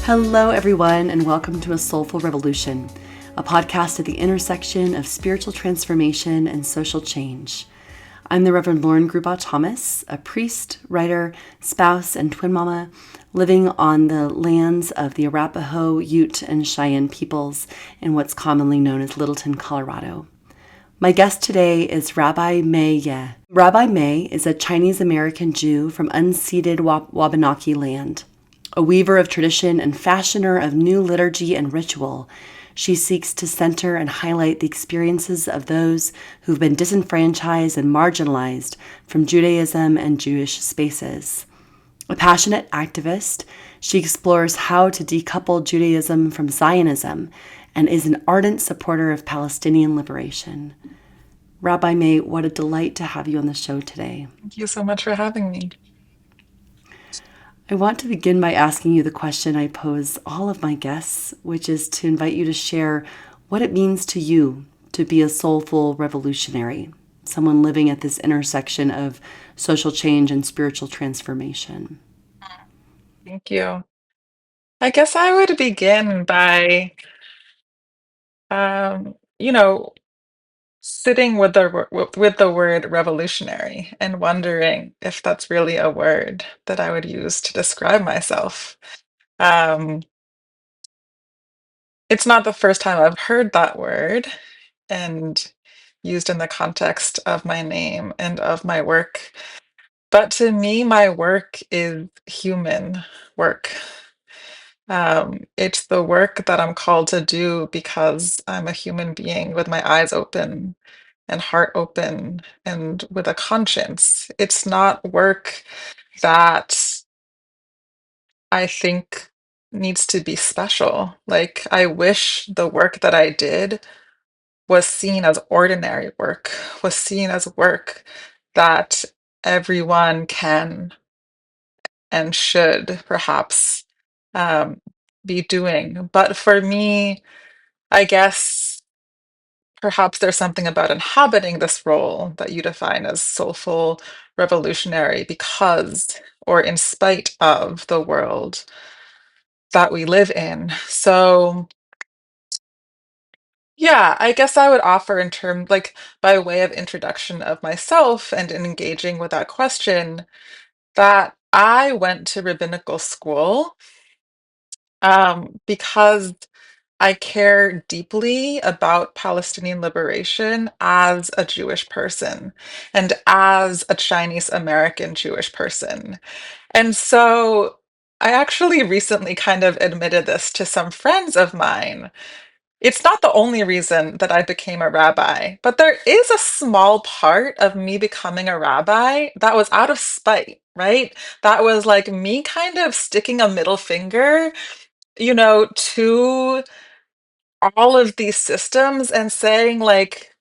Hello, everyone, and welcome to A Soulful Revolution, a podcast at the intersection of spiritual transformation and social change. I'm the Reverend Lauren Grubaugh Thomas, a priest, writer, spouse, and twin mama living on the lands of the Arapaho, Ute, and Cheyenne peoples in what's commonly known as Littleton, Colorado. My guest today is Rabbi May Ye. Rabbi May is a Chinese-American Jew from unceded Wabanaki land. A weaver of tradition and fashioner of new liturgy and ritual, she seeks to center and highlight the experiences of those who've been disenfranchised and marginalized from Judaism and Jewish spaces. A passionate activist, she explores how to decouple Judaism from Zionism and is an ardent supporter of Palestinian liberation. Rabbi May, what a delight to have you on the show today. Thank you so much for having me. I want to begin by asking you the question I pose all of my guests, which is to invite you to share what it means to you to be a soulful revolutionary, someone living at this intersection of social change and spiritual transformation. Thank you. I guess I would begin by, um, you know, sitting with with the word revolutionary and wondering if that's really a word that I would use to describe myself. Um, it's not the first time I've heard that word and used in the context of my name and of my work. But to me, my work is human work. It's the work that I'm called to do because I'm a human being with my eyes open and heart open and with a conscience. It's not work that I think needs to be special. Like, I wish the work that I did was seen as ordinary work, was seen as work that everyone can and should perhaps um, be doing. But for me, I guess perhaps there's something about inhabiting this role that you define as soulful revolutionary because, or in spite of, the world that we live in. So, yeah, I guess I would offer in terms, like, by way of introduction of myself and in engaging with that question, that I went to rabbinical school because I care deeply about Palestinian liberation as a Jewish person and as a Chinese American Jewish person. And so I actually recently kind of admitted this to some friends of mine. It's not the only reason that I became a rabbi, but there is a small part of me becoming a rabbi that was out of spite, right? That was like me kind of sticking a middle finger, to all of these systems and saying, like,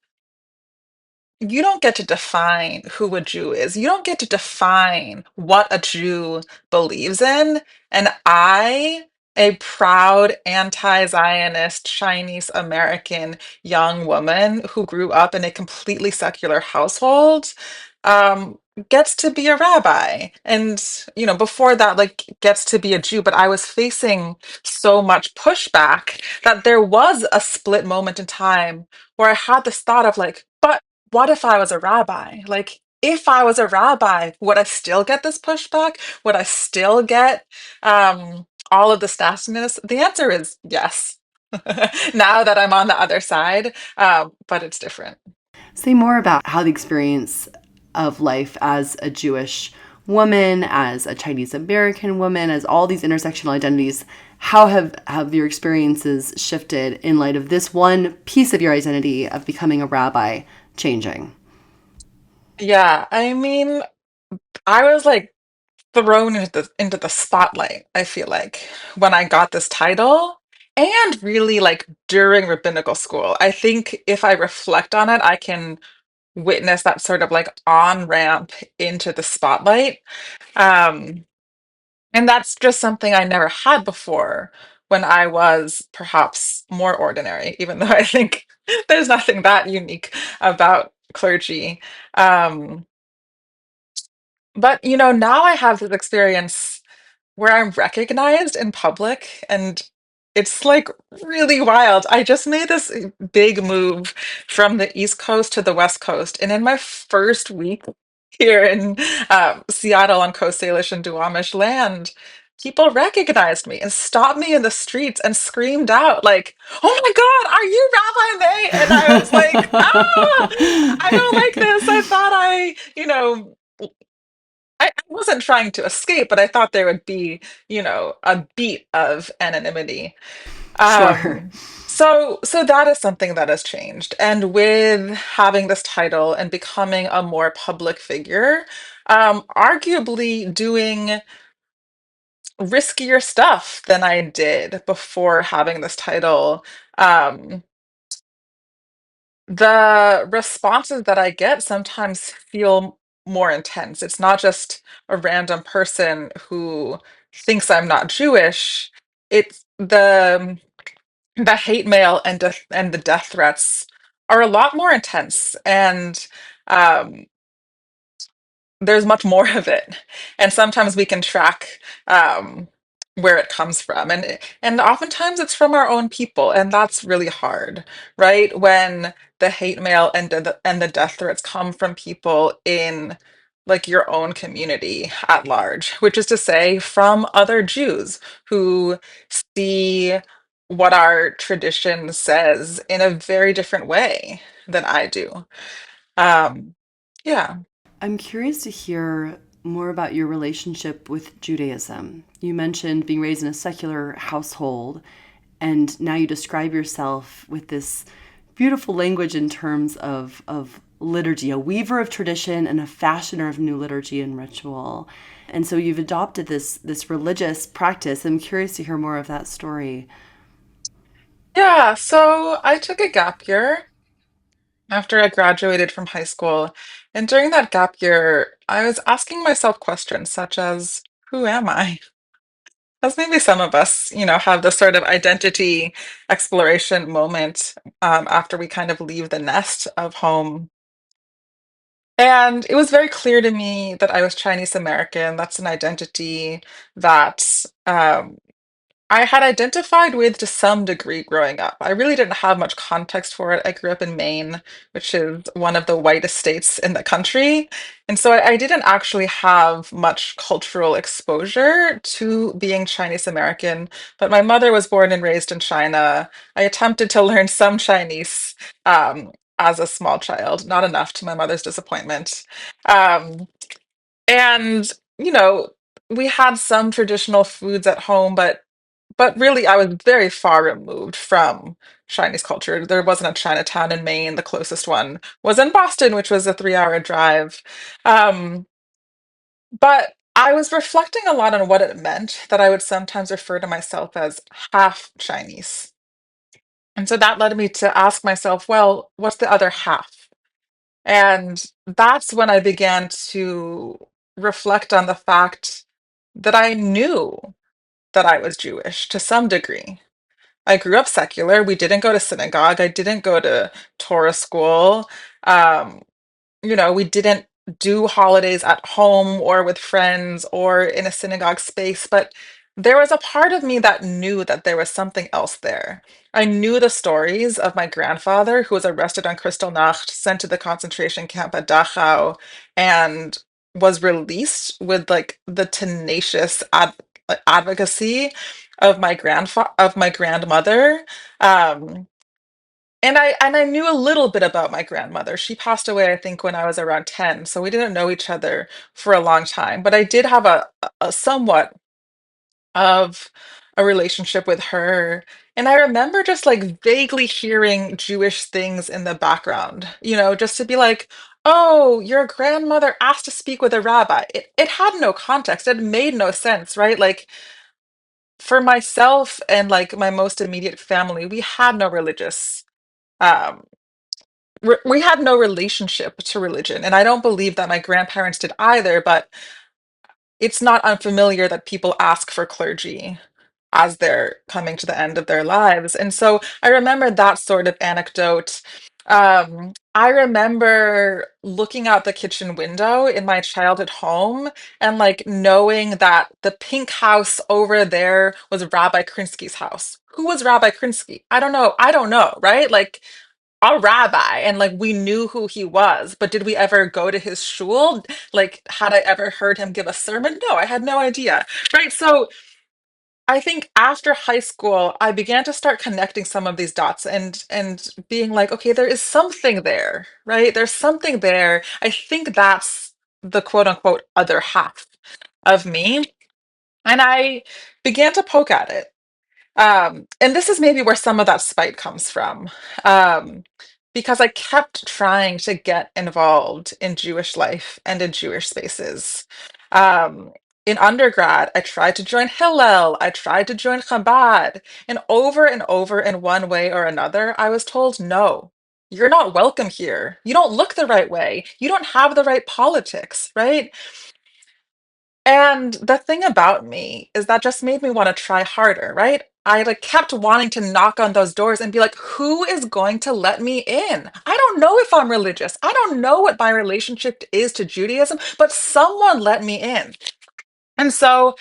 you don't get to define who a Jew is. You don't get to define what a Jew believes in. And I, a proud anti-Zionist Chinese American young woman who grew up in a completely secular household, um, gets to be a rabbi. And, before that, like, gets to be a Jew. But I was facing so much pushback that there was a split moment in time where I had this thought of, like, but what if I was a rabbi? Like, if I was a rabbi, would I still get this pushback? Would I still get all of this nastiness? The answer is yes. Now that I'm on the other side, but it's different. Say more about how the experience of life as a Jewish woman, as a Chinese American woman, as all these intersectional identities, how have your experiences shifted in light of this one piece of your identity of becoming a rabbi changing? Yeah, I mean, I was like thrown into the spotlight, I feel like, when I got this title. And really, like, during rabbinical school. I think if I reflect on it, I can witness that sort of like on ramp into the spotlight. Um, and that's just something I never had before when I was perhaps more ordinary, even though I think there's nothing that unique about clergy. Um, but now I have this experience where I'm recognized in public, and it's like really wild. I just made this big move from the East Coast to the West Coast, and in my first week here in Seattle on Coast Salish and Duwamish land, people recognized me and stopped me in the streets and screamed out like, "Oh my God, are you Rabbi May?" And I was like, "Ah, I don't like this. I thought I wasn't trying to escape, but I thought there would be, a beat of anonymity. Sure. So that is something that has changed. And with having this title and becoming a more public figure, arguably doing riskier stuff than I did before having this title. Um, The responses that I get sometimes feel more intense. It's not just a random person who thinks I'm not Jewish. It's the hate mail and the death threats are a lot more intense, and um, there's much more of it, and sometimes we can track where it comes from, and oftentimes it's from our own people, and that's really hard, right? When the hate mail and the death threats come from people in like your own community at large, which is to say, from other Jews who see what our tradition says in a very different way than I do. Um, yeah. I'm curious to hear more about your relationship with Judaism. You mentioned being raised in a secular household, and now you describe yourself with this beautiful language in terms of liturgy, a weaver of tradition and a fashioner of new liturgy and ritual. And so you've adopted this religious practice. I'm curious to hear more of that story. Yeah, so I took a gap year after I graduated from high school. And during that gap year, I was asking myself questions such as, who am I? As maybe some of us, have this sort of identity exploration moment after we kind of leave the nest of home. And it was very clear to me that I was Chinese American. That's an identity that I had identified with to some degree growing up. I really didn't have much context for it. I grew up in Maine, which is one of the whitest states in the country. And so I didn't actually have much cultural exposure to being Chinese American. But my mother was born and raised in China. I attempted to learn some Chinese as a small child, not enough to my mother's disappointment. Um, and, you know, we had some traditional foods at home, but really, I was very far removed from Chinese culture. There wasn't a Chinatown in Maine. The closest one was in Boston, which was a 3-hour drive. Um, but I was reflecting a lot on what it meant that I would sometimes refer to myself as half Chinese. And so that led me to ask myself, well, what's the other half? And that's when I began to reflect on the fact that I knew that I was Jewish to some degree. I grew up secular. We didn't go to synagogue. I didn't go to Torah school. Um, we didn't do holidays at home or with friends or in a synagogue space, but there was a part of me that knew that there was something else there. I knew the stories of my grandfather who was arrested on Kristallnacht, sent to the concentration camp at Dachau, and was released with like the tenacious advocacy of my grandmother. Um, and I knew a little bit about my grandmother. She passed away, I think, when I was around 10, so we didn't know each other for a long time. But I did have a somewhat of a relationship with her. And I remember just like vaguely hearing Jewish things in the background, just to be like, oh, your grandmother asked to speak with a rabbi. It had no context. It made no sense, right? Like for myself and like my most immediate family, we had no religious um we had no relationship to religion, and I don't believe that my grandparents did either, but it's not unfamiliar that people ask for clergy as they're coming to the end of their lives. And so I remember that sort of anecdote. I remember looking out the kitchen window in my childhood home and like knowing that the pink house over there was Rabbi Krinsky's house. Who was Rabbi Krinsky? I don't know. I don't know, right? Like a rabbi, and like we knew who he was, but did we ever go to his shul? Like, had I ever heard him give a sermon? No, I had no idea, right? So I think after high school, I began to start connecting some of these dots and being like, okay, there is something there, right? There's something there. I think that's the quote unquote other half of me. And I began to poke at it. And this is maybe where some of that spite comes from. Um, because I kept trying to get involved in Jewish life and in Jewish spaces. Um, in undergrad, I tried to join Hillel, I tried to join Chabad, and over in one way or another, I was told, no, you're not welcome here. You don't look the right way. You don't have the right politics, right? And the thing about me is that just made me want to try harder, right? I like kept wanting to knock on those doors and be like, who is going to let me in? I don't know if I'm religious. I don't know what my relationship is to Judaism, but someone let me in. And so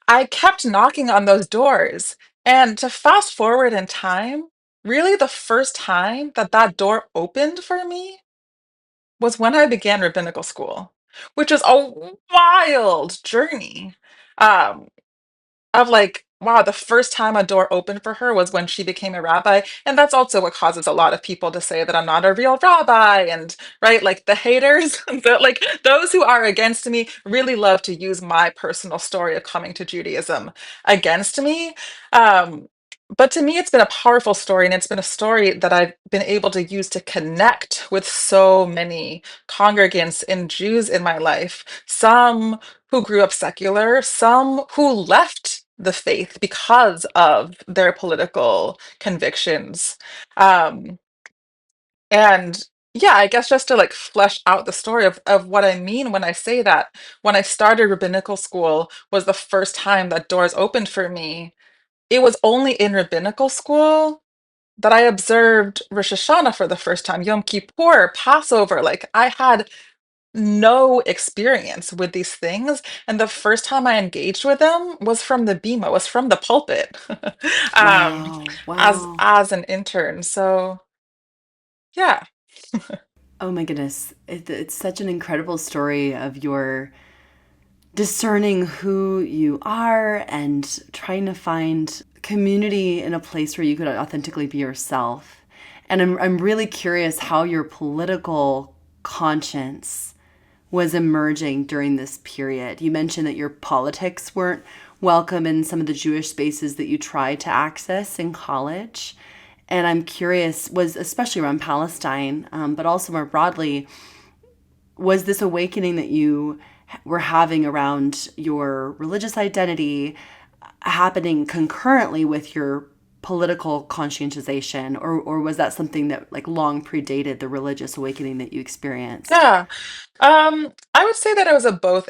I kept knocking on those doors. And to fast forward in time, really the first time that that door opened for me was when I began rabbinical school, which is a wild journey. Um, of like, wow, the first time a door opened for her was when she became a rabbi. And that's also what causes a lot of people to say that I'm not a real rabbi. And right, like the haters, like those who are against me really love to use my personal story of coming to Judaism against me. Um, but to me, it's been a powerful story, and it's been a story that I've been able to use to connect with so many congregants and Jews in my life. Some who grew up secular, some who left the faith because of their political convictions. Um, and yeah, I guess just to like flesh out the story of what I mean when I say that when I started rabbinical school was the first time that doors opened for me. It was only in rabbinical school that I observed Rosh Hashanah for the first time, Yom Kippur, Passover. Like I had no experience with these things, and the first time I engaged with them was from the bima, was from the pulpit, um, Wow. as Wow. an intern. So yeah, Oh my goodness. It's such an incredible story of your discerning who you are and trying to find community in a place where you could authentically be yourself. And I'm really curious how your political conscience was emerging during this period. You mentioned that your politics weren't welcome in some of the Jewish spaces that you tried to access in college. And I'm curious, was especially around Palestine, but also more broadly, was this awakening that you were having around your religious identity happening concurrently with your political conscientization, or was that something that like long predated the religious awakening that you experienced? yeah. I would say that it was a both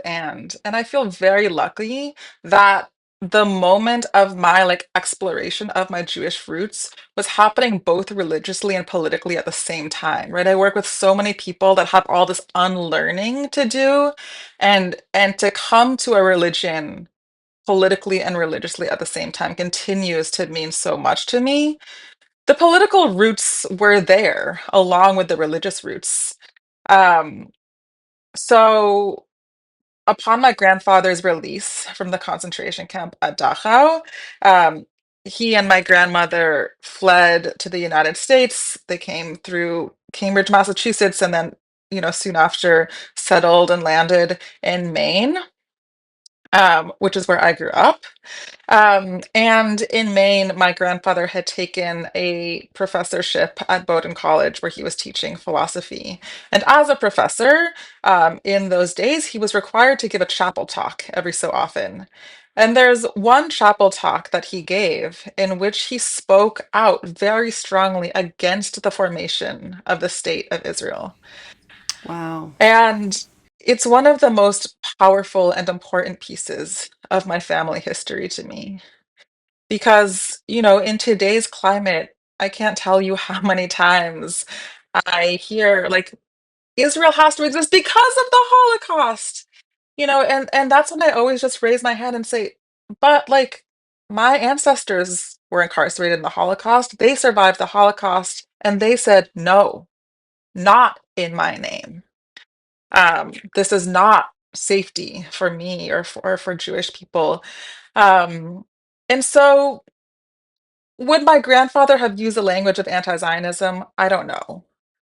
and I feel very lucky that the moment of my like exploration of my Jewish roots was happening both religiously and politically at the same time, right? I work with so many people that have all this unlearning to do, and to come to a religion politically and religiously at the same time continues to mean so much to me. The political roots were there along with the religious roots. Um, so upon my grandfather's release from the concentration camp at Dachau, um, he and my grandmother fled to the United States. They came through Cambridge, Massachusetts, and then, soon after settled and landed in Maine, which is where I grew up. And in Maine, my grandfather had taken a professorship at Bowdoin College where he was teaching philosophy. And as a professor, in those days, he was required to give a chapel talk every so often. And there's one chapel talk that he gave in which he spoke out very strongly against the formation of the state of Israel. Wow. And it's one of the most powerful and important pieces of my family history to me. Because, in today's climate, I can't tell you how many times I hear like Israel has to exist because of the Holocaust. And that's when I always just raise my hand and say, but like my ancestors were incarcerated in the Holocaust. They survived the Holocaust and they said, no, not in my name. This is not safety for me or for Jewish people. Um, and so would my grandfather have used the language of anti-Zionism? I don't know.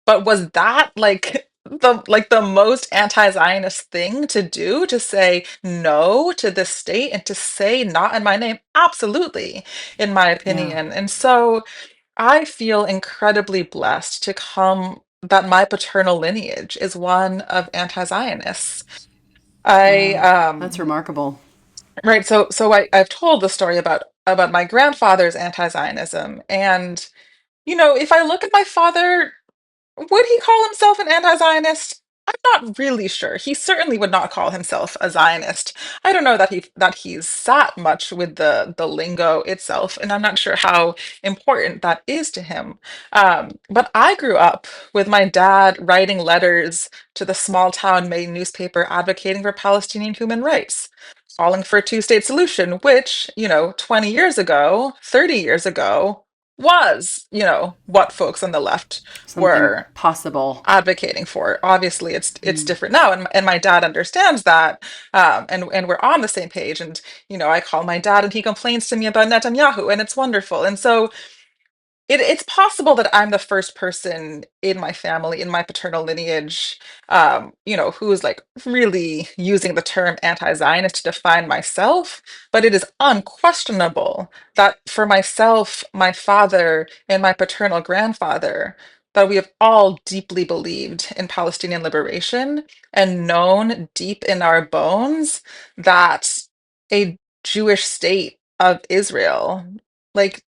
But was that like the most anti-Zionist thing to do, to say no to this state and to say not in my name? Absolutely, in my Yeah. opinion. And so I feel incredibly blessed to come that my paternal lineage is one of anti-Zionists. I Wow. That's remarkable. right, so I've told the story about my grandfather's anti-Zionism, and if I look at my father, would he call himself an anti-Zionist? I'm not really sure. He certainly would not call himself a Zionist. I don't know that he's sat much with the lingo itself, and I'm not sure how important that is to him. But I grew up with my dad writing letters to the small town Maine newspaper advocating for Palestinian human rights, calling for a two-state solution, which, 20 years ago, 30 years ago, was, what folks on the left Something were possible. advocating for. Obviously, it's different now, and my dad understands that, and we're on the same page. And I call my dad, and he complains to me about Netanyahu, and it's wonderful. And so it's possible that I'm the first person in my family, in my paternal lineage, who is like really using the term anti-Zionist to define myself. But it is unquestionable that for myself, my father, and my paternal grandfather, that we have all deeply believed in Palestinian liberation and known deep in our bones that a Jewish state of Israel, like,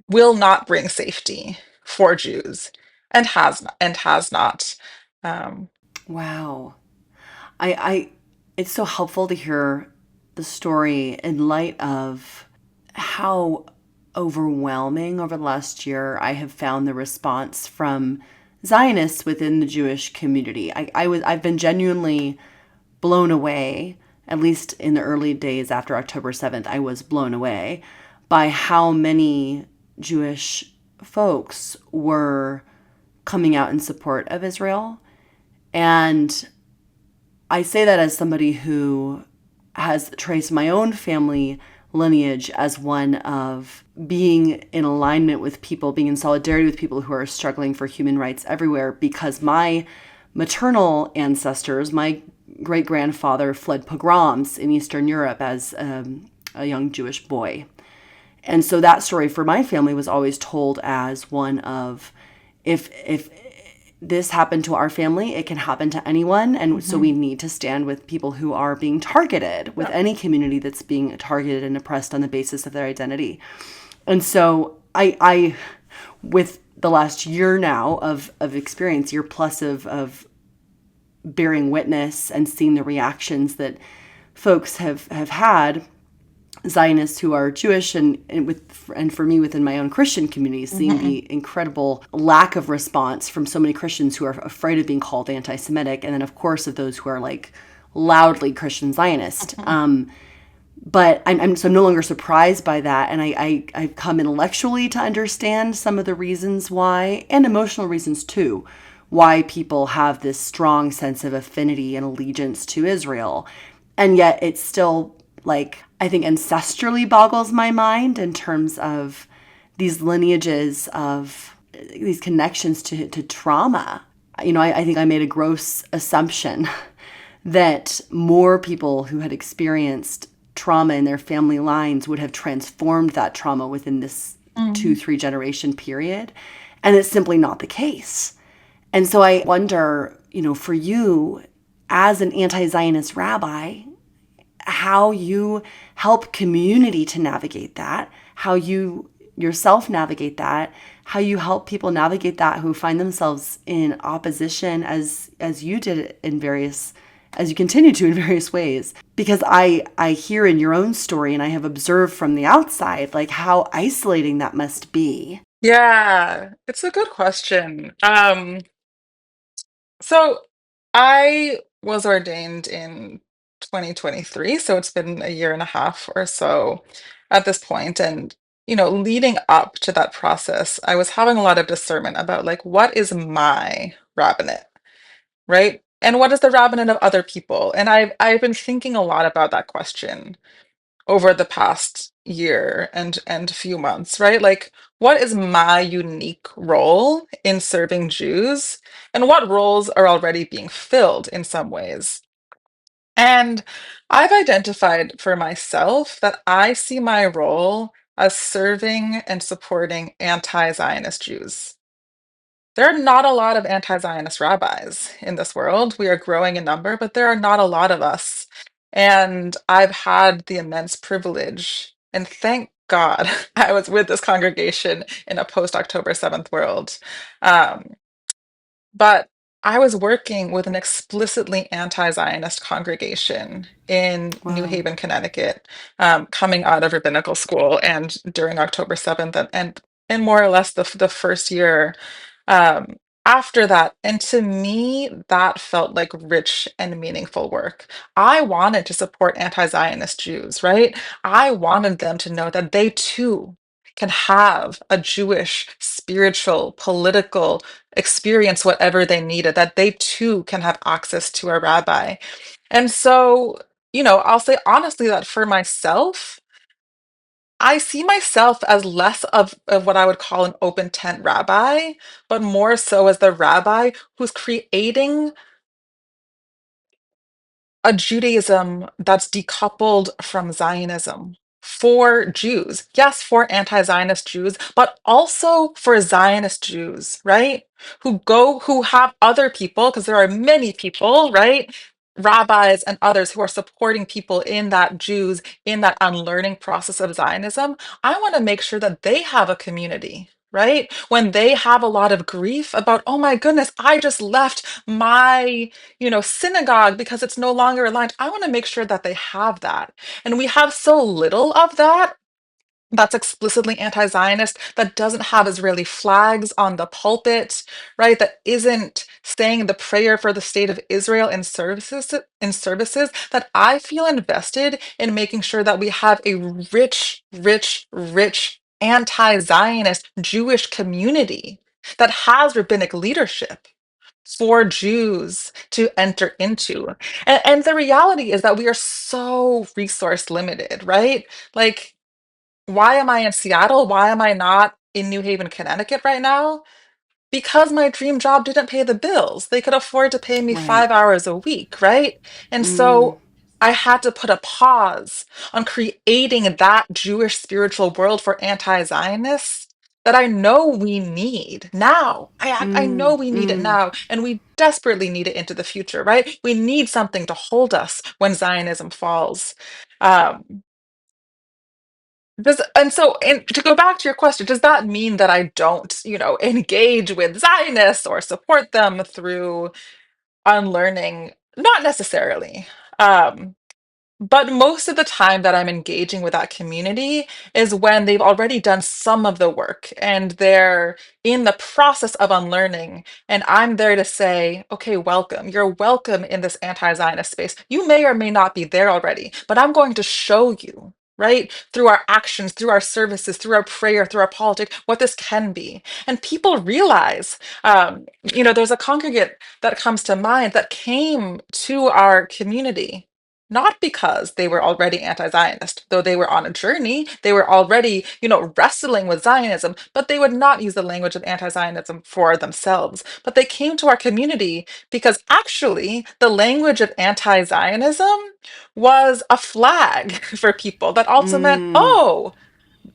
will not bring safety for Jews, and has not. Um, Wow. I it's so helpful to hear the story in light of how overwhelming over the last year I have found the response from Zionists within the Jewish community. I've been genuinely blown away, at least in the early days after October 7th, I was blown away by how many Jewish folks were coming out in support of Israel. And I say that as somebody who has traced my own family lineage as one of being in alignment with people, being in solidarity with people who are struggling for human rights everywhere, because my maternal ancestors, my great grandfather, fled pogroms in Eastern Europe as a young Jewish boy. And so that story for my family was always told as one of, if this happened to our family, it can happen to anyone. And so we need to stand with people who are being targeted, with yeah. any community that's being targeted and oppressed on the basis of their identity. And so I with the last year now of experience, year plus of bearing witness and seeing the reactions that folks have had, Zionists who are Jewish and for me within my own Christian community, seeing the incredible lack of response from so many Christians who are afraid of being called anti-Semitic, and then of course of those who are like loudly Christian Zionist. But I'm no longer surprised by that, and I've come intellectually to understand some of the reasons why, and emotional reasons too, why people have this strong sense of affinity and allegiance to Israel. And yet it's still, like, I think ancestrally boggles my mind in terms of these lineages of these connections to trauma. I think I made a gross assumption that more people who had experienced trauma in their family lines would have transformed that trauma within this Mm. 2-3 generation period. And it's simply not the case. And so I wonder, for you as an anti-Zionist rabbi, how you help community to navigate that, how you yourself navigate that, how you help people navigate that who find themselves in opposition as you did as you continue to in various ways. Because I hear in your own story, and I have observed from the outside, like how isolating that must be. Yeah, it's a good question. So I was ordained in 2023, so it's been a year and a half or so at this point. And, leading up to that process, I was having a lot of discernment about like, what is my rabbinate, right? And what is the rabbinate of other people? And I've been thinking a lot about that question over the past year and few months, right? Like, what is my unique role in serving Jews, and what roles are already being filled in some ways? And I've identified for myself that I see my role as serving and supporting anti-Zionist Jews. There are not a lot of anti-Zionist rabbis in this world. We are growing in number, but there are not a lot of us. And I've had the immense privilege, and thank God I was with this congregation in a post-October 7th world. Um, but I was working with an explicitly anti-Zionist congregation in New Wow. Haven, Connecticut, coming out of rabbinical school and during October 7th and more or less the first year um, after that. And to me, that felt like rich and meaningful work. I wanted to support anti-Zionist Jews, right? I wanted them to know that they too can have a Jewish spiritual, political experience, whatever they needed, that they too can have access to a rabbi. And so, I'll say honestly that for myself, I see myself as less of what I would call an open tent rabbi, but more so as the rabbi who's creating a Judaism that's decoupled from Zionism for Jews. Yes, for anti-Zionist Jews, but also for Zionist Jews, right? Who have other people, because there are many people, right? Rabbis and others who are supporting people in that Jews, in that unlearning process of Zionism. I want to make sure that they have a community. Right? When they have a lot of grief about, oh my goodness, I just left my synagogue because it's no longer aligned. I want to make sure that they have that. And we have so little of that that's explicitly anti-Zionist, that doesn't have Israeli flags on the pulpit, right? That isn't saying the prayer for the state of Israel in services that I feel invested in making sure that we have a rich, rich, rich anti-Zionist Jewish community that has rabbinic leadership for Jews to enter into. And the reality is that we are so resource limited, right? Like, why am I in Seattle? Why am I not in New Haven, Connecticut right now? Because my dream job didn't pay the bills. They could afford to pay me Right. 5 hours a week, right? And Mm. so I had to put a pause on creating that Jewish spiritual world for anti-Zionists that I know we need now. I Mm. know we need it Mm. now, and we desperately need it into the future, right? We need something to hold us when Zionism falls. Um, and to go back to your question, does that mean that I don't, engage with Zionists or support them through unlearning? Not necessarily. Um, but most of the time that I'm engaging with that community is when they've already done some of the work and they're in the process of unlearning. And I'm there to say, okay, welcome. You're welcome in this anti-Zionist space. You may or may not be there already, but I'm going to show you. Right? Through our actions, through our services, through our prayer, through our politics, what this can be. And people realize, there's a congregate that comes to mind that came to our community not because they were already anti-Zionist, though they were on a journey, they were already, wrestling with Zionism, but they would not use the language of anti-Zionism for themselves. But they came to our community because actually the language of anti-Zionism was a flag for people that also meant, Mm. oh,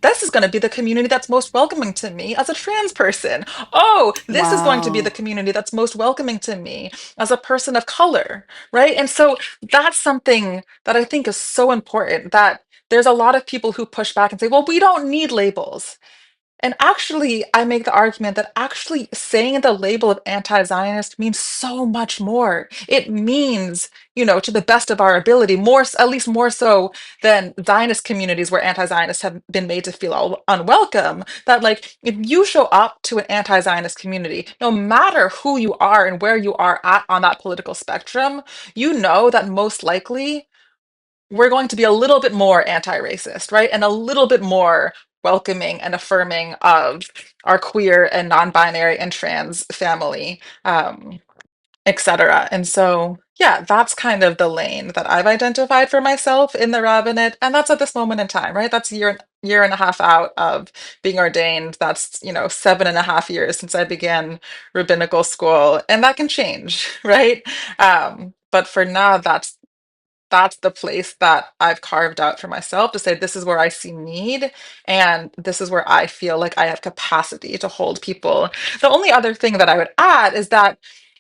this is going to be the community that's most welcoming to me as a trans person. Oh, this is going to be the Wow. community that's most welcoming to me as a person of color, right? And so that's something that I think is so important, that there's a lot of people who push back and say, well, we don't need labels. And actually, I make the argument that actually saying the label of anti-Zionist means so much more. It means, to the best of our ability, at least more so than Zionist communities where anti-Zionists have been made to feel unwelcome. That, like, if you show up to an anti-Zionist community, no matter who you are and where you are at on that political spectrum, you know that most likely we're going to be a little bit more anti-racist, right? And a little bit more welcoming and affirming of our queer and non-binary and trans family, etc. And so, yeah, that's kind of the lane that I've identified for myself in the rabbinate, and that's at this moment in time, right? That's a year and a half out of being ordained. That's 7.5 years since I began rabbinical school, and that can change, right? But for now, that's the place that I've carved out for myself to say this is where I see need and this is where I feel like I have capacity to hold people. The only other thing that I would add is that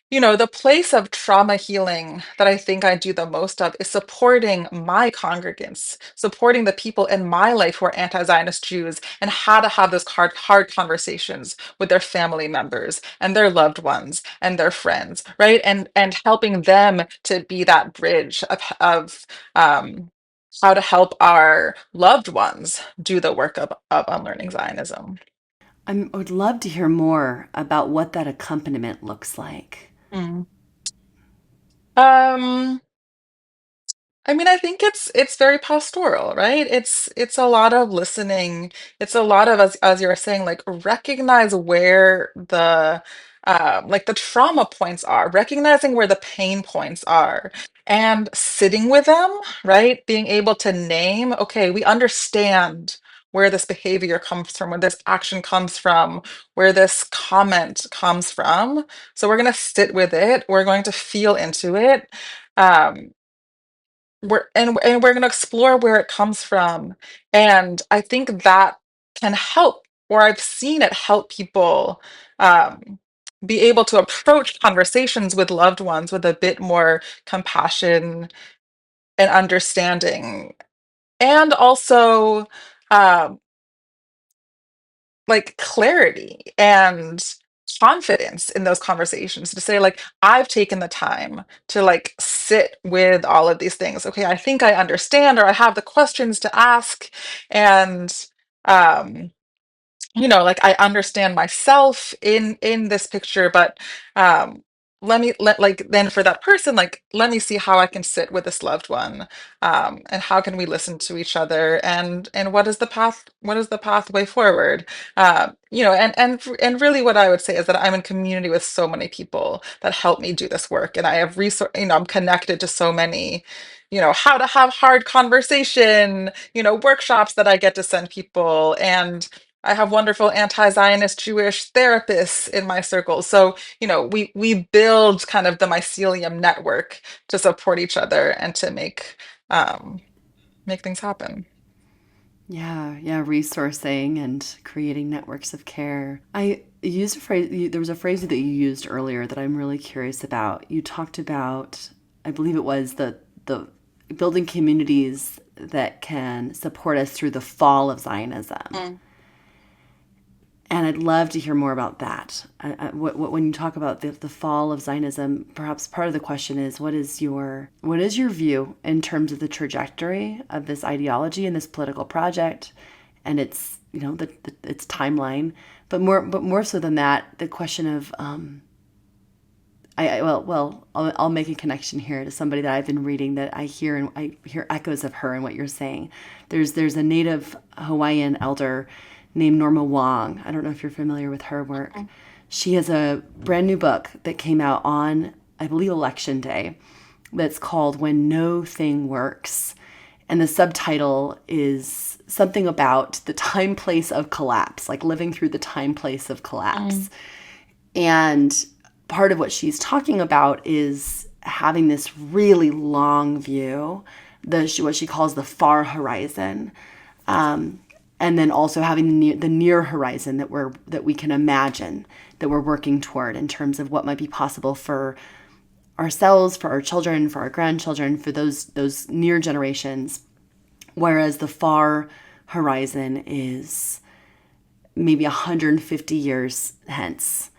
the place of trauma healing that I think I do the most of is supporting my congregants, supporting the people in my life who are anti-Zionist Jews, and how to have those hard conversations with their family members and their loved ones and their friends, right? And helping them to be that bridge of how to help our loved ones do the work of unlearning Zionism. I would love to hear more about what that accompaniment looks like. Mm. Um, I mean, I think it's very pastoral, right? It's a lot of listening. It's a lot of, as you were saying, like recognize where the trauma points are, recognizing where the pain points are, and sitting with them, right? Being able to name, okay, we understand where this behavior comes from, where this action comes from, where this comment comes from. So we're going to sit with it. We're going to feel into it. Um, and we're going to explore where it comes from, and I think that can help, or I've seen it help people um, be able to approach conversations with loved ones with a bit more compassion and understanding, and also um, like clarity and confidence in those conversations to say, like, I've taken the time to like sit with all of these things. Okay, I think I understand, or I have the questions to ask. And um like I understand myself in this picture, but um let like then for that person, like let me see how I can sit with this loved one, and how can we listen to each other, and what is the pathway forward. And really what I would say is that I'm in community with so many people that help me do this work, and I have I'm connected to so many, how to have hard conversation, workshops that I get to send people, and I have wonderful anti-Zionist Jewish therapists in my circle. So, we build kind of the mycelium network to support each other and to um, make things happen. Yeah, yeah, resourcing and creating networks of care. I used a phrase, there was a phrase that you used earlier that I'm really curious about. You talked about, I believe it was the building communities that can support us through the fall of Zionism. Mm. And I'd love to hear more about that. When you talk about the fall of Zionism, perhaps part of the question is what is your view in terms of the trajectory of this ideology and this political project, and its its timeline, but more so than that, the question of I'll make a connection here to somebody that I've been reading that I hear echoes of her in what you're saying. There's a native Hawaiian elder named Norma Wong. I don't know if you're familiar with her work. She has a brand new book that came out on, I believe, Election Day, that's called When No Thing Works. And the subtitle is something about the time place of collapse, like living through the time place of collapse. And part of what she's talking about is having this really long view, what she calls the far horizon, and then also having the near horizon that we can imagine, that we're working toward in terms of what might be possible for ourselves, for our children, for our grandchildren, for those near generations. Whereas the far horizon is maybe 150 years hence.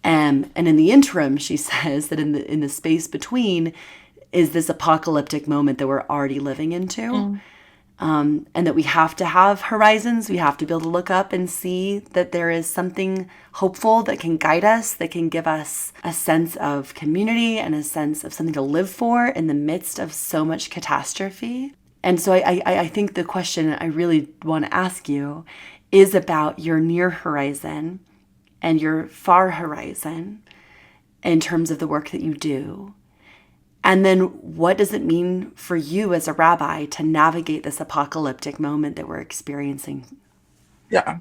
And in the interim, she says that in the space between is this apocalyptic moment that we're already living into, Mm. and that we have to have horizons. We have to be able to look up and see that there is something hopeful that can guide us, that can give us a sense of community and a sense of something to live for in the midst of so much catastrophe. And so I think the question I really want to ask you is about your near horizon and your far horizon in terms of the work that you do. And then what does it mean for you as a rabbi to navigate this apocalyptic moment that we're experiencing? Yeah.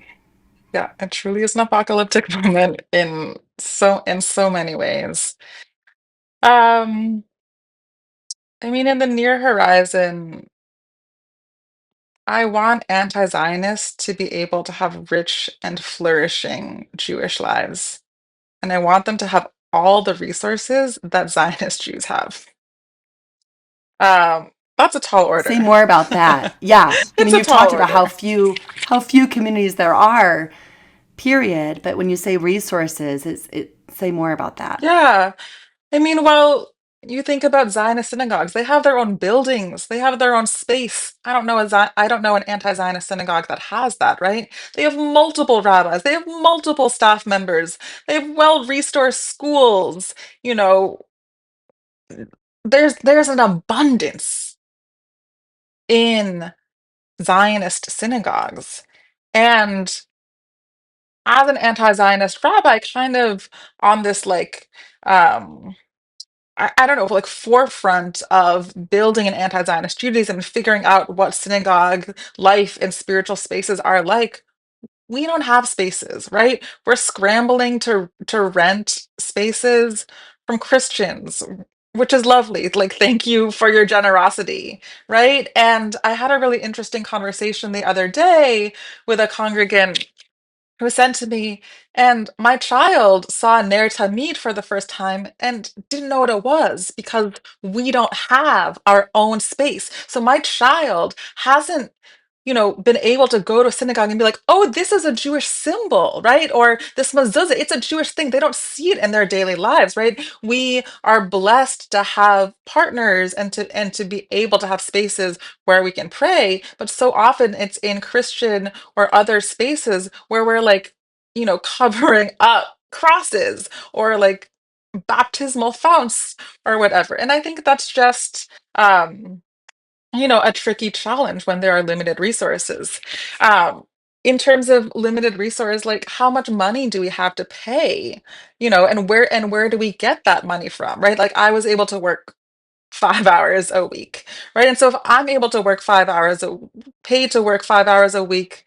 Yeah. It truly is an apocalyptic moment in so many ways. Um, I mean, in the near horizon, I want anti-Zionists to be able to have rich and flourishing Jewish lives. And I want them to have all the resources that Zionist Jews have. That's a tall Say order. more about that. Yeah. I It's mean, a you've tall talked about order. how few communities there are, period. But when you say resources, say more about that. Yeah. I mean, well, you think about Zionist synagogues, they have their own buildings, they have their own space. I don't know an anti-Zionist synagogue that has that, right? They have multiple rabbis, they have multiple staff members, they have well-resourced schools. You know, there's an abundance in Zionist synagogues. And as an anti-Zionist rabbi, kind of on this like um I don't know, like forefront of building an anti-Zionist Judaism and figuring out what synagogue life and spiritual spaces are like, we don't have spaces, right? We're scrambling to rent spaces from Christians, which is lovely. Like, thank you for your generosity, right? And I had a really interesting conversation the other day with a congregant who said to me, and my child saw Ner Tamid for the first time and didn't know what it was because we don't have our own space. So my child hasn't, been able to go to a synagogue and be like, oh, this is a Jewish symbol, right? Or this mezuzah, it's a Jewish thing. They don't see it in their daily lives, right? We are blessed to have partners and to be able to have spaces where we can pray, but so often it's in Christian or other spaces where we're like, covering up crosses or like baptismal founts or whatever. And I think that's just, a tricky challenge when there are limited resources. Um, in terms of limited resource, like how much money do we have to pay? And where do we get that money from, right? Like I was able to work 5 hours a week, right? And so if I'm able to work 5 hours, paid to work 5 hours a week,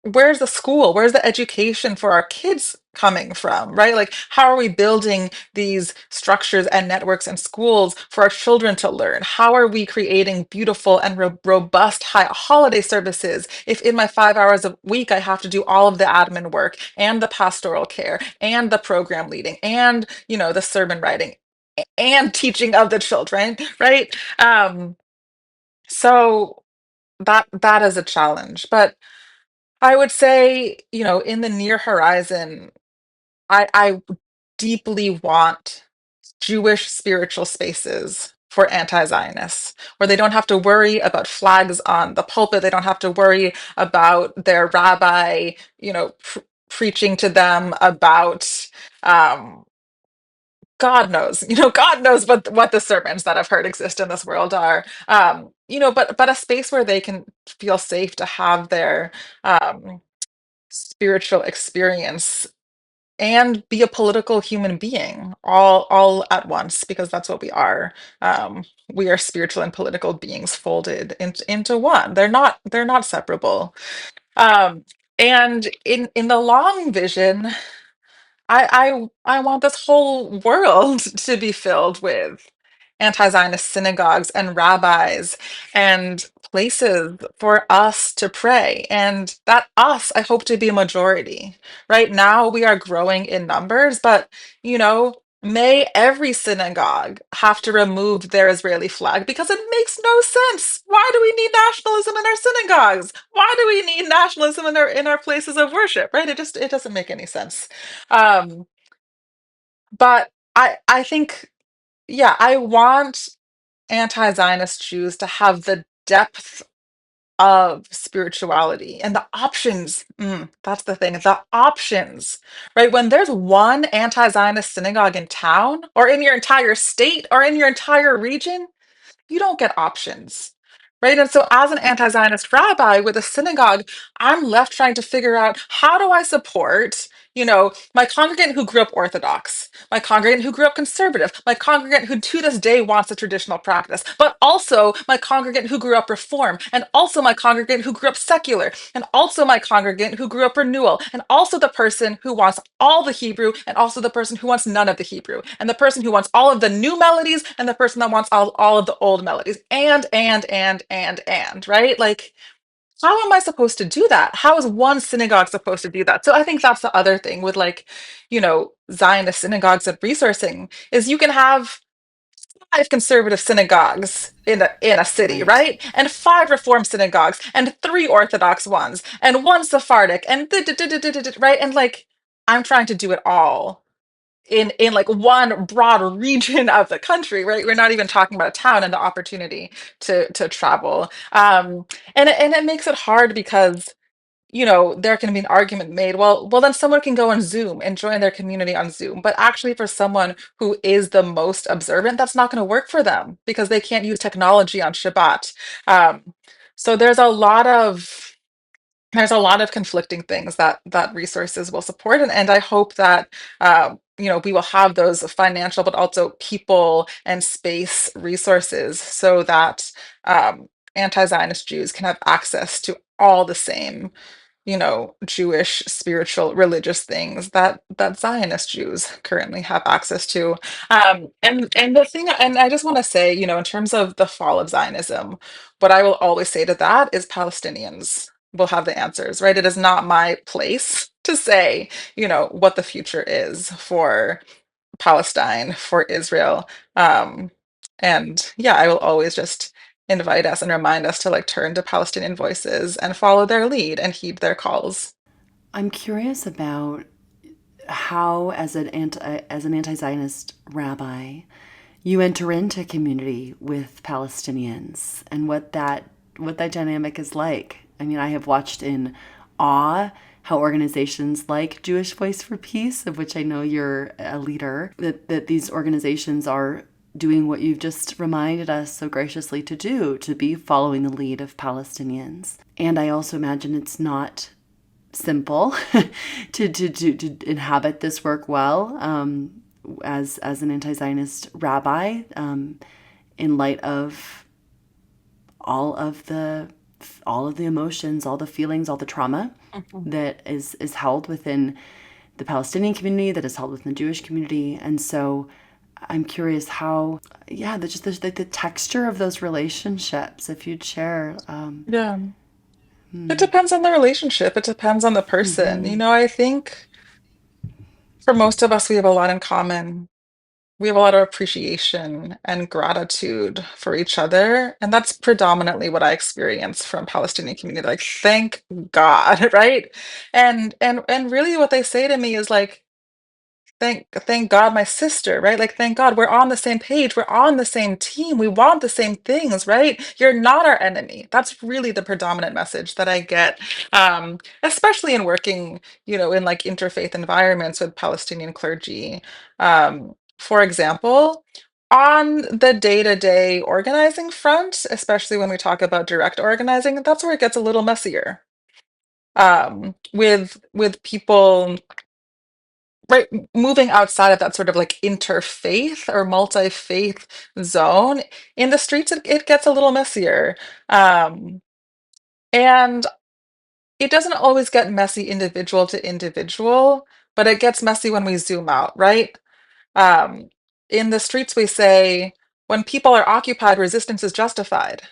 where's the school? Where's the education for our kids coming from, right? Like, how are we building these structures and networks and schools for our children to learn? How are we creating beautiful and robust high holiday services if in my 5 hours a week I have to do all of the admin work and the pastoral care and the program leading and, the sermon writing and teaching of the children, right? So that is a challenge, but I would say, in the near horizon, I deeply want Jewish spiritual spaces for anti-Zionists, where they don't have to worry about flags on the pulpit. They don't have to worry about their rabbi, preaching to them about um, God knows what the sermons that I've heard exist in this world are. But a space where they can feel safe to have their spiritual experience and be a political human being all at once, because that's what we are. We are spiritual and political beings folded into one. They're not separable. um, and in the long vision, I want this whole world to be filled with anti-Zionist synagogues and rabbis and places for us to pray. And that us, I hope to be a majority. Right now, we are growing in numbers, but you know, may every synagogue have to remove their Israeli flag because it makes no sense. Why do we need nationalism in our synagogues? Why do we need nationalism in our places of worship? Right? It doesn't make any sense. Um, but I think, yeah, I want anti-Zionist Jews to have the depth of spirituality and the options. That's the thing, the options, right? When there's one anti-Zionist synagogue in town, or in your entire state, or in your entire region, you don't get options, right? And so, as an anti Zionist rabbi with a synagogue, I'm left trying to figure out, how do I support, my congregant who grew up Orthodox, my congregant who grew up conservative, my congregant who to this day wants a traditional practice, but also my congregant who grew up Reform, and also my congregant who grew up secular, and also my congregant who grew up renewal, and also the person who wants all the Hebrew, and also the person who wants none of the Hebrew, and the person who wants all of the new melodies, and the person that wants all of the old melodies, and, right? Like, how am I supposed to do that? How is one synagogue supposed to do that? So I think that's the other thing with, like, Zionist synagogues and resourcing, is you can have five conservative synagogues in a city, Right. right? And five Reform synagogues, and three Orthodox ones, and one Sephardic, and right? And, like, I'm trying to do it all in like one broad region of the country, right? We're not even talking about a town and the opportunity to travel. And it makes it hard because, there can be an argument made, well, then someone can go on Zoom and join their community on Zoom. But actually, for someone who is the most observant, that's not going to work for them because they can't use technology on Shabbat. So there's a lot of conflicting things that resources will support, and I hope that we will have those financial but also people and space resources so that anti-Zionist Jews can have access to all the same Jewish spiritual religious things that Zionist Jews currently have access to. And the thing, and I just want to say, in terms of the fall of Zionism, what I will always say to that is Palestinians will have the answers, right? It is not my place to say, what the future is for Palestine, for Israel. Um, and yeah, I will always just invite us and remind us to, like, turn to Palestinian voices and follow their lead and heed their calls. I'm curious about how, as an anti-Zionist rabbi, you enter into community with Palestinians and what that dynamic is like. I mean, I have watched in awe how organizations like Jewish Voice for Peace, of which I know you're a leader, that these organizations are doing what you've just reminded us so graciously to do, to be following the lead of Palestinians. And I also imagine it's not simple to inhabit this work well, as an anti-Zionist rabbi, in light of all of the all of the emotions, all the feelings, all the trauma Mhm. that is held within the Palestinian community, that is held within the Jewish community. And so I'm curious how, yeah, just the texture of those relationships, if you'd share. Yeah. It depends on the relationship. It depends on the person. I think for most of us, we have a lot in common. We have a lot of appreciation and gratitude for each other. And that's predominantly what I experience from Palestinian community. Like, thank God, right? And really what they say to me is like, thank God, my sister, right? Like, thank God we're on the same page, we're on the same team, we want the same things, right? You're not our enemy. That's really the predominant message that I get, especially in working, in like interfaith environments with Palestinian clergy. For example, on the day-to-day organizing front, especially when we talk about direct organizing, that's where it gets a little messier. With people, right, moving outside of that sort of like interfaith or multi-faith zone, in the streets it gets a little messier. Um, and it doesn't always get messy individual to individual, but it gets messy when we zoom out, right? Um, in the streets we say, when people are occupied, resistance is justified.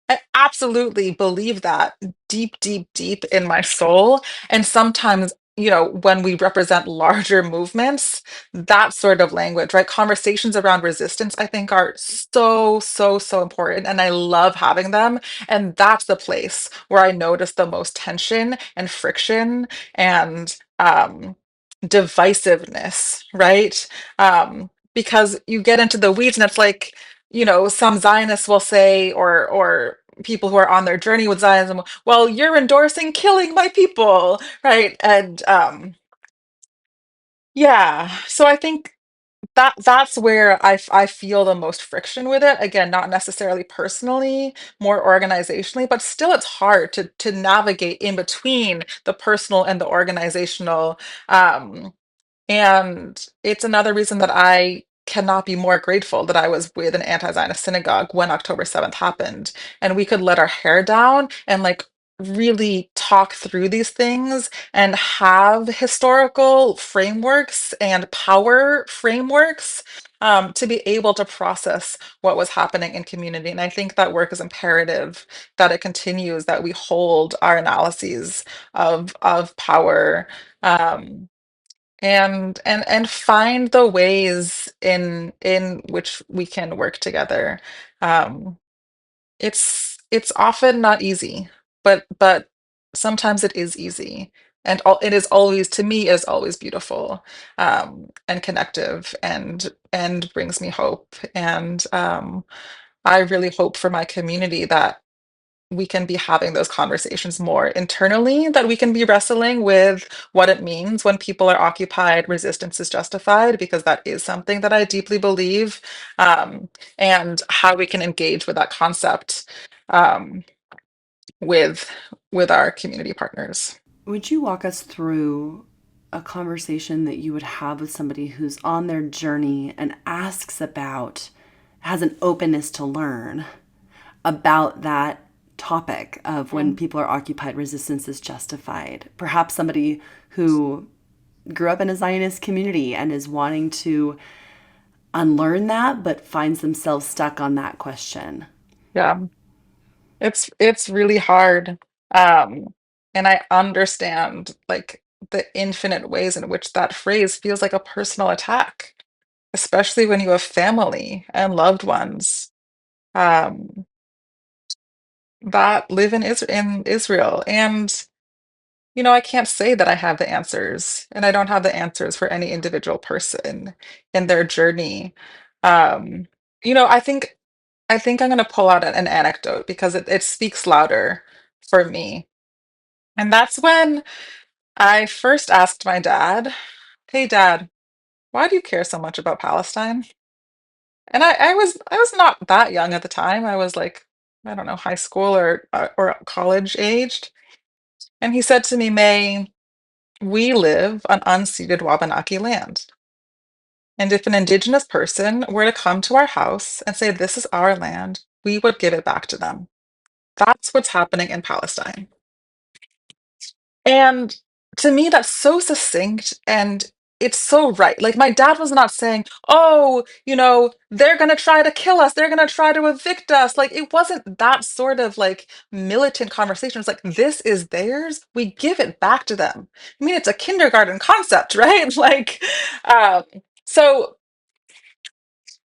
I absolutely believe that deep, deep, deep in my soul. And sometimes when we represent larger movements, that sort of language, right? Conversations around resistance, I think, are so, so, so important. And I love having them. And that's the place where I notice the most tension and friction and divisiveness, right? Because you get into the weeds and it's like, some Zionists will say, or people who are on their journey with Zionism, well, you're endorsing killing my people, right? And yeah, so I think that's where I feel the most friction with it. Again, not necessarily personally, more organizationally, but still it's hard to navigate in between the personal and the organizational. Um, and it's another reason that I cannot be more grateful that I was with an anti-Zionist synagogue when October 7th happened. And we could let our hair down and like really talk through these things and have historical frameworks and power frameworks to be able to process what was happening in community. And I think that work is imperative that it continues, that we hold our analyses of power. Um, and find the ways in which we can work together. Um, it's often not easy, but sometimes it is easy, and it is always, to me, it is always beautiful, and connective, and brings me hope. And I really hope for my community that we can be having those conversations more internally, that we can be wrestling with what it means when people are occupied, resistance is justified, because that is something that I deeply believe, um, and how we can engage with that concept um, with with our community partners. Would you walk us through a conversation that you would have with somebody who's on their journey and has an openness to learn about that topic of when Mm. people are occupied, resistance is justified? Perhaps somebody who grew up in a Zionist community and is wanting to unlearn that, but finds themselves stuck on that question. Yeah, it's really hard. Um, and I understand like the infinite ways in which that phrase feels like a personal attack, especially when you have family and loved ones um, that live in Israel. And I can't say that I have the answers, and I don't have the answers for any individual person in their journey. Um, I think I'm going to pull out an anecdote because it speaks louder for me. And that's when I first asked my dad, "Hey, Dad, why do you care so much about Palestine?" And I was not that young at the time. I was like, I don't know, high school or college aged. And he said to me, "May, we live on unceded Wabanaki land. And if an indigenous person were to come to our house and say, 'This is our land,' we would give it back to them. That's what's happening in Palestine." And to me, that's so succinct and it's so right. Like, my dad was not saying, "Oh, they're going to try to kill us. They're going to try to evict us." Like, it wasn't that sort of like militant conversation. It's like, this is theirs. We give it back to them. I mean, it's a kindergarten concept, right? Like, um, so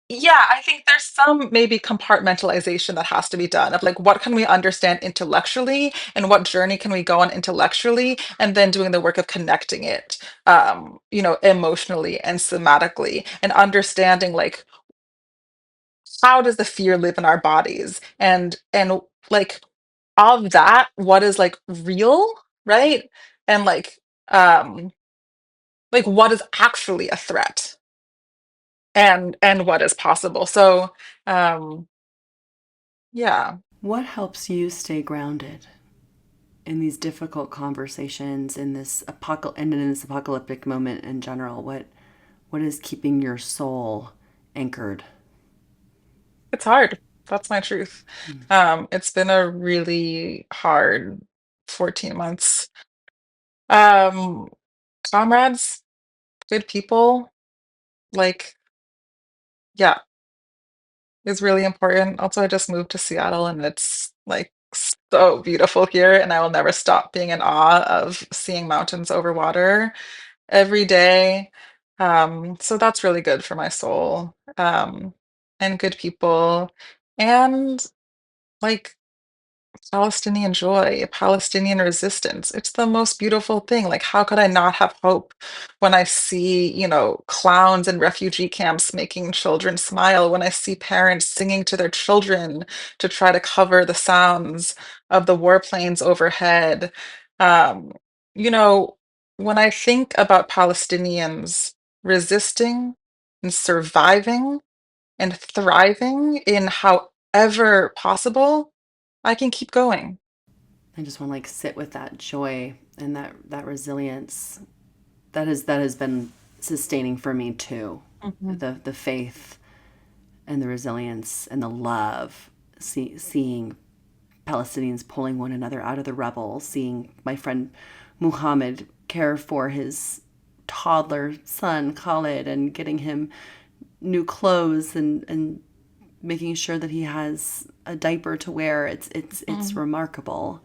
yeah, I think there's some maybe compartmentalization that has to be done of like, what can we understand intellectually and what journey can we go on intellectually, and then doing the work of connecting it, emotionally and somatically, and understanding like, how does the fear live in our bodies, and like, of that, what is like real, right? And like what is actually a threat, and what is possible. So um yeah. What helps you stay grounded in these difficult conversations and in this apocalyptic moment in general? What is keeping your soul anchored? It's hard. That's my truth. It's been a really hard 14 months. Um, Comrades, good people, like, yeah, is really important. Also, I just moved to Seattle and it's like so beautiful here, and I will never stop being in awe of seeing mountains over water every day. So that's really good for my soul. And good people, and like Palestinian joy, Palestinian resistance. It's the most beautiful thing. Like, how could I not have hope when I see, clowns in refugee camps making children smile, when I see parents singing to their children to try to cover the sounds of the warplanes overhead? Um, you know, when I think about Palestinians resisting and surviving and thriving in however possible, I can keep going. I just want to like sit with that joy and that resilience that has been sustaining for me too. Mhm, The faith and the resilience and the love, seeing Palestinians pulling one another out of the rubble, seeing my friend Muhammad care for his toddler son Khalid and getting him new clothes and making sure that he has a diaper to wear. It's mhm, remarkable.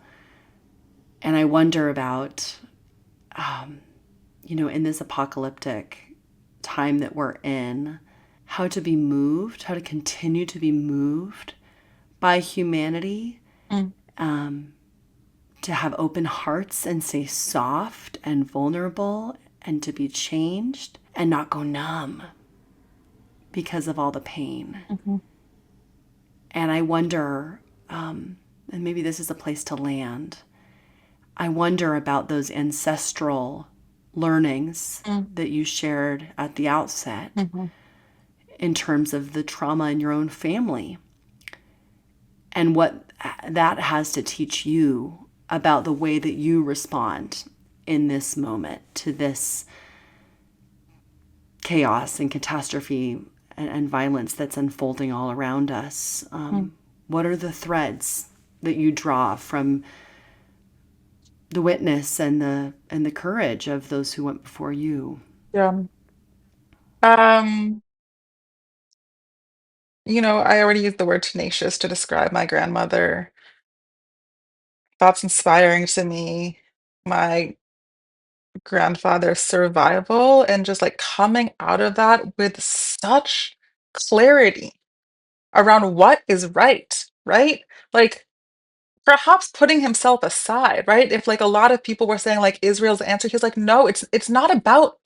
And I wonder about, in this apocalyptic time that we're in, how to be moved, how to continue to be moved by humanity, mm, to have open hearts and stay soft and vulnerable and to be changed and not go numb because of all the pain. mhm. And I wonder, and maybe this is a place to land, I wonder about those ancestral learnings Mm, that you shared at the outset mhm. in terms of the trauma in your own family and what that has to teach you about the way that you respond in this moment to this chaos and catastrophe and violence that's unfolding all around us. Mm. What are the threads that you draw from the witness and the courage of those who went before you? Yeah. Um, I already used the word tenacious to describe my grandmother. That's inspiring to me. My grandfather's survival and just like coming out of that with such clarity around what is right, right? Like, perhaps putting himself aside, right? If like a lot of people were saying like Israel's the answer, he's like, no, it's not about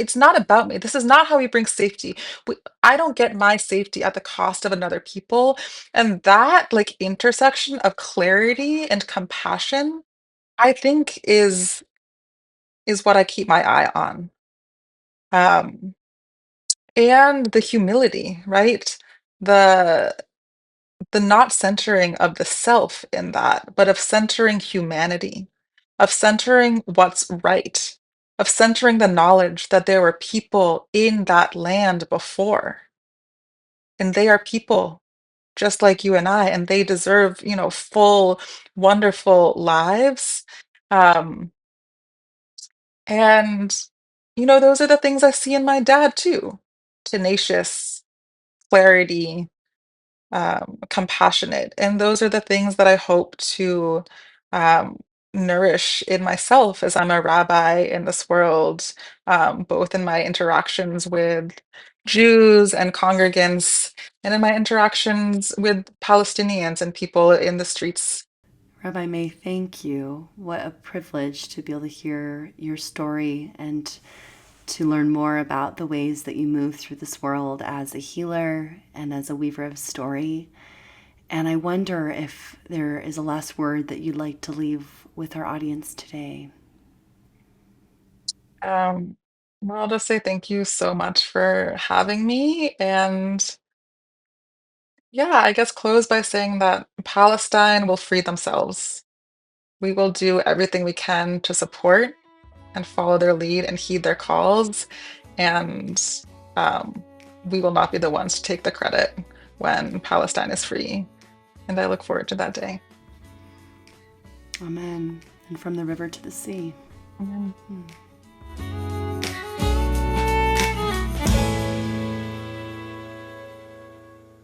me. This is not how we bring safety. I don't get my safety at the cost of another people. And that like intersection of clarity and compassion, I think is what I keep my eye on. Um, and the humility, right? The the not centering of the self in that, but of centering humanity, of centering what's right, of centering the knowledge that there were people in that land before, and they are people just like you and I, and they deserve, full, wonderful lives. Um, and, those are the things I see in my dad too: tenacious, clarity, compassionate. And those are the things that I hope to um, nourish in myself as I'm a rabbi in this world, both in my interactions with Jews and congregants, and in my interactions with Palestinians and people in the streets. Rabbi May, thank you. What a privilege to be able to hear your story and to learn more about the ways that you move through this world as a healer and as a weaver of story. And I wonder if there is a last word that you'd like to leave with our audience today. Um, well, I'll just say thank you so much for having me. And yeah, I guess close by saying that Palestine will free themselves. We will do everything we can to support and follow their lead and heed their calls. And um, we will not be the ones to take the credit when Palestine is free. And I look forward to that day. Amen. And from the river to the sea. Amen.